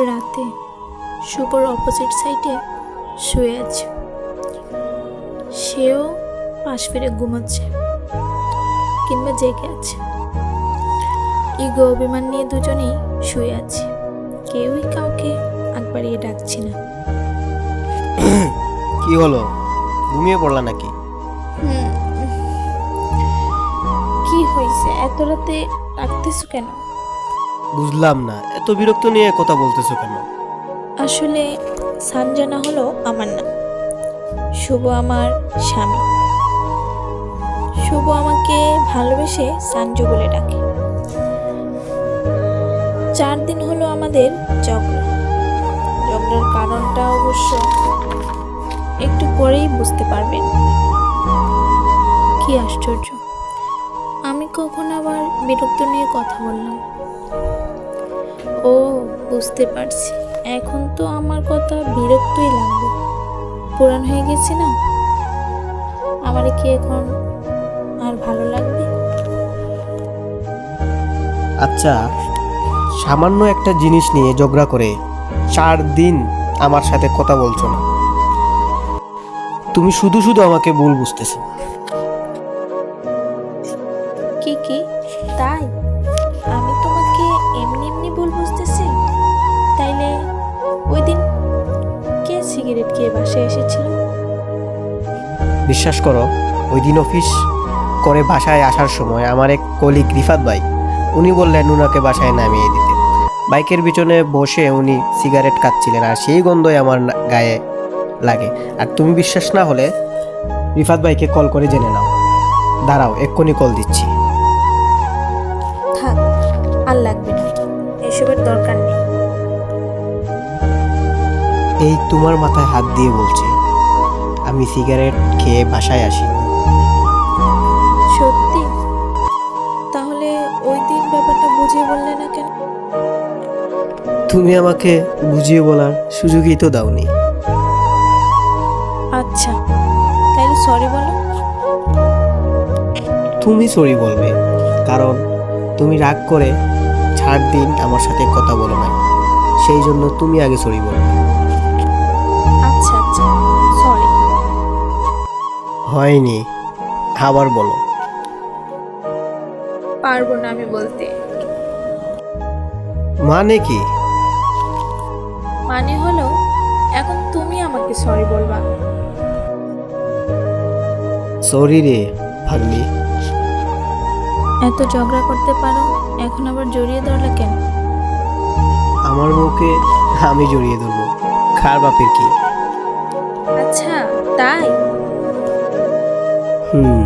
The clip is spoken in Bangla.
রাতে শুভর অপোজিট সাইডে শুয়ে আছে, সেও পাশ ফিরে ঘুমাচ্ছে কিংবা জেগে আছে। ইগো অভিমান নিয়ে দুজনেই শুয়ে আছে, কেউই কাউকে আগ বাড়িয়ে ডাকছি না। কি হলো, ঘুমিয়ে পড়লা নাকি? কি হয়েছে, এত রাতে ডাকতেছো কেন? বুঝলাম না, এত বিরক্ত নিয়ে কথা বলতেছো কেন? আসলে সানজানা হলো আমার নাম, শুভ আমার স্বামী। শুভ আমাকে ভালোবেসে সানজু বলে ডাকে। 4 দিন হলো আমাদের ঝগড়ার কারণটা অবশ্য একটু পরেই বুঝতে পারবেন। কি আশ্চর্য, আমি কখন আবার বিরক্ত নিয়ে কথা বললাম? ও, বুঝতে পারছি, এখন তো আমার কথা বিরক্তই লাগবে। পুরান হয়ে গেছে না? আমার কি এখন আর ভালো লাগবে? আচ্ছা, সামান্য একটা জিনিস নিয়ে ঝগড়া করে 4 দিন আমার সাথে কথা বলছো না। তুমি শুধু শুধু আমাকে ভুল বুঝতেছো। কি তাই? আমি তোমাকে এমনি এমনি ভুল বুঝতেছি? তাইলে ওই দিন কে সিগারেট খেয়ে বাসায় এসেছিল? বিশ্বাস করো, ওই দিন অফিস করে বাসায় আসার সময় আমার এক কলিগ রিফাত ভাই, উনি বললেন উনাকে বাসায় নামিয়ে দিতে। বাইকের পিছনে বসে উনি সিগারেট খাচ্ছিলেন, আর সেই গন্ধই আমার গায়ে লাগে। আর তুমি বিশ্বাস না হলে রিফাত ভাইকে কল করে জেনে নাও। দাঁড়াও, এক্ষুনি কল দিচ্ছি। থাক, আর লাগবে না, এসবের দরকার নেই। এই তোমার মাথায় হাত দিয়ে বলছি, আমি সিগারেট খেয়ে বাসায় আসি। সত্যি? তাহলে ওই দিন ব্যাপারটা বুঝিয়ে বললে না কেন? তুমি আমাকে বুঝিয়ে বলার সুযোগই তো দাওনি। আচ্ছা, তাইলে সরি বলো। তুমি সরি বলবে, কারণ তুমি রাগ করে 4 দিন আমার সাথে কথা বলো না, সেই জন্য তুমি আগে সরি বলবে। আচ্ছা, সরি। হয়নি, আবার বলো। পারবো না আমি বলতে। মানে কি? মানে হলো, এখন তুমি আমাকে সরি বলবা। সরি রে ভাগ্নি। এত ঝগড়া করতে পারো, এখন আবার জড়িয়ে ধরলে কেন? আমার বউকে আমি জড়িয়ে ধরবো, কার বাপের কি? আচ্ছা, তাই? হুম।